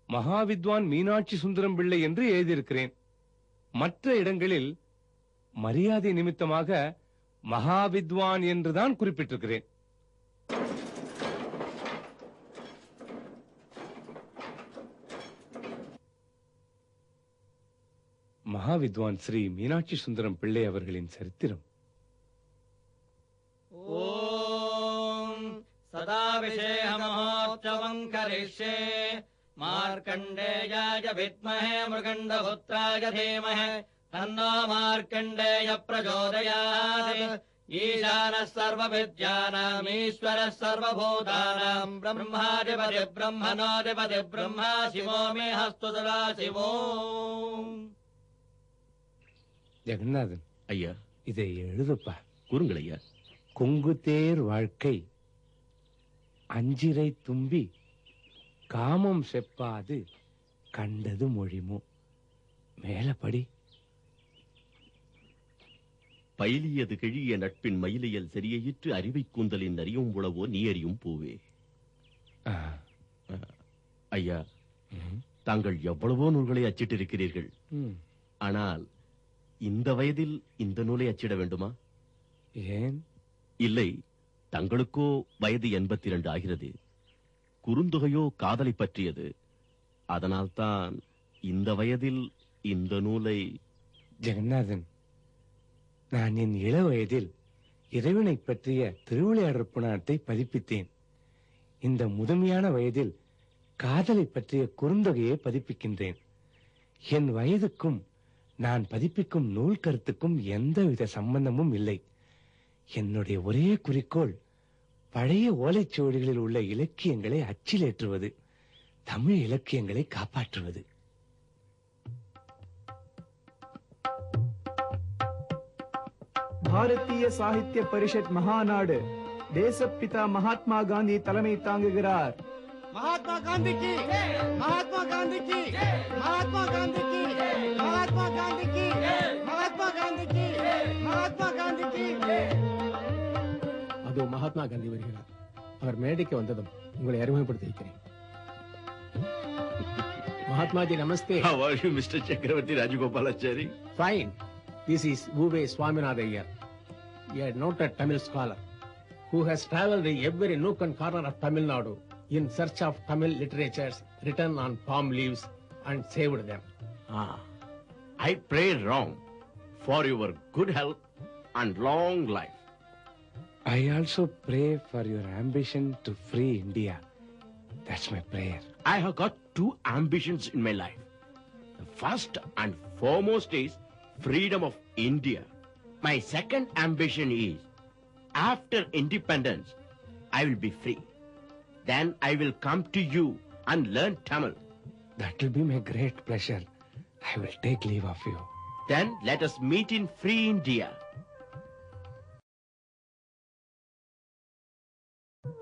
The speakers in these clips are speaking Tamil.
மகாவித்வான் மீனாட்சி சுந்தரம் பிள்ளை என்று எழுதியிருக்கிறேன். மற்ற இடங்களில் மரியாதை நிமித்தமாக மகாவித்வான் என்றுதான் குறிப்பிட்டிருக்கிறேன். மகாவித்வான் ஸ்ரீ மீனாட்சி சுந்தரம் பிள்ளை அவர்களின் சரித்திரம். ஓம் சதா விஷேஹமோத்சவம் கரிஷ்யே மார்க்கண்டேயாய வித்மஹே மிருகண்டபுத்ராய தீமஹி தன்னோ மார்க்கண்டேய பிரச்சோதயாத். ஈசானः சர்வவித்யானாம் ஈஸ்வரः சர்வபூதானாம் பிரம்மாதிபதி பிரம்மணோதிபதி பிரம்மா சிவோ மே ஹஸ்து சதா சிவோ. ஜெகநாதன் ஐயா, இதை எழுதுப்பா. கூறுங்கள் ஐயா. கொங்குதேர் வாழ்க்கை அஞ்சிரை தும்பி காமம் செப்பாது கண்டது மொழிமோ. மேலப்படி. பயிலியது கிழிய நட்பின் மயிலியல் செறியிற்று அறிவை கூந்தலின் அறியும் உளவோ நீ அறியும் பூவே. ஐயா, தாங்கள் எவ்வளவோ நூல்களை அச்சிட்டிருக்கிறீர்கள். ஆனால் இந்த வயதில் இந்த நூலை அச்சிட வேண்டுமா? ஏன்? இல்லை, தங்களுக்கோ வயது 82 ஆகிறது. குறுந்தொகையோ காதலை பற்றியது. அதனால்தான் இந்த வயதில் இந்த நூலை. ஜெகநாதன், நான் என் இள வயதில் இறைவனை பற்றிய திருவிளையாடற் புராணத்தை பதிப்பித்தேன். இந்த முதுமையான வயதில் காதலை பற்றிய குறுந்தொகையை பதிப்பிக்கின்றேன். என் வயதுக்கும் நான் பதிப்பிக்கும் நூல் கருத்துக்கும் எந்தவித சம்பந்தமும் இல்லை. என்னுடைய ஒரே குறிக்கோள் பழைய ஓலைச்சுவடிகளில் உள்ள இலக்கியங்களை அச்சிலேற்றுவது, தமிழ் இலக்கியங்களை காப்பாற்றுவது. பாரதிய சாகித்ய பரிஷத் மகாநாடு தேசப்பிதா மகாத்மா காந்தி தலைமை தாங்குகிறார். மகாத்மா காந்திக்கு, மகாத்மா காந்திக்கு, மகாத்மா காந்திக்கு, மகாத்மா காந்திக்கு, மகாத்மா காந்திக்கு, மகாத்மா காந்திக்கு. அதோ மகாத்மா காந்தி வருகிறார். அவர் மேடைக்கு வந்ததும் உங்களை அறிமுகப்படுத்தி வைக்கிறேன். மகாத்மாஜி நமஸ்தே. How are you, Mr. Chakravarti Rajagopalachari? Fine. This is Uve Swaminathan Iyer, a noted Tamil scholar who has traveled every nook and corner of Tamil Nadu in search of Tamil literatures written on palm leaves and saved them. I pray wrong for your good health and long life. I also pray for your ambition to free India. That's my prayer. I have got two ambitions in my life. The first and foremost is freedom of India. My second ambition is, after independence, I will be free. Then I will come to you and learn Tamil. That will be my great pleasure. I will take leave of you. Then let us meet in free India.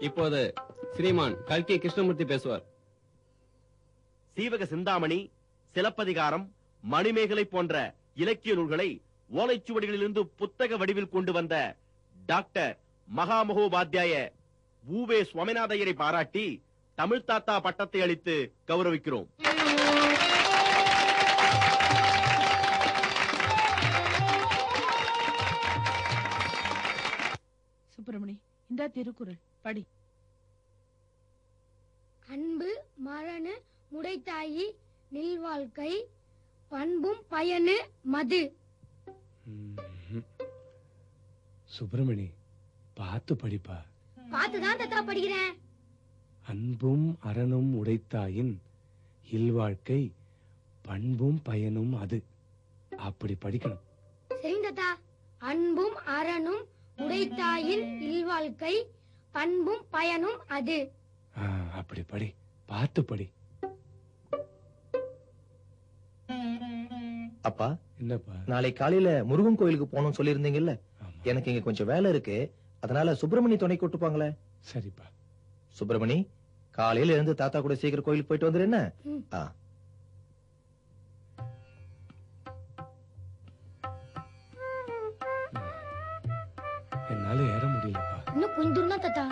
இப்போது ஸ்ரீமான் கல்கி கிருஷ்ணமூர்த்தி பேசுவார். சீவக சிந்தாமணி, சிலப்பதிகாரம், மணிமேகலை போன்ற இலக்கிய நூல்களை ஓலைச்சுவடிகளிலிருந்து புத்தக வடிவில் கொண்டு வந்த டாக்டர் மகாமகோபாத்தியாய ஊவே சுவாமிநாதையரை பாராட்டி தமிழ் தாத்தா பட்டத்தை அளித்து கௌரவிக்கிறோம். சுப்பிரமணி, இந்த திருக்குறள் படி. அன்பு மரணு முடைத்தாயி நில்வாழ்க்கை பண்பும் பயனு மது. சுப்பிரமணி, பார்த்து படிப்பா. பார்த்துதான் தாத்தா படிக்கிறேன். அன்பும் அறனும் உடைத்தாயின் இல்வாழ்க்கை பண்பும் பயனும் அது. அப்படி படிக்கணும். சரிங்க தாத்தா. அன்பும் அறனும் உடைத்தாயின் இல்வாழ்க்கை பண்பும் பயனும் அது. அப்படி படி, பார்த்து படி. அப்பா, என்னப்பா? நாளை காலையில முருகன் கோயிலுக்கு போகணும்னு சொல்லியிருந்தீங்கல்ல, எனக்கு இங்க கொஞ்சம் வேலை இருக்கு. அதனால சுப்பிரமணி துணை கூட்டுப்பாங்களே. சரிப்பா. சுப்பிரமணி, காலையில இருந்து தாத்தா கூட சீக்கிரம் கோயிலுக்கு போயிட்டு வந்துரு. என்ன? என்னால ஏற முடியலப்பா. இன்னும் கொஞ்சம் தூரம் தான் தாத்தா.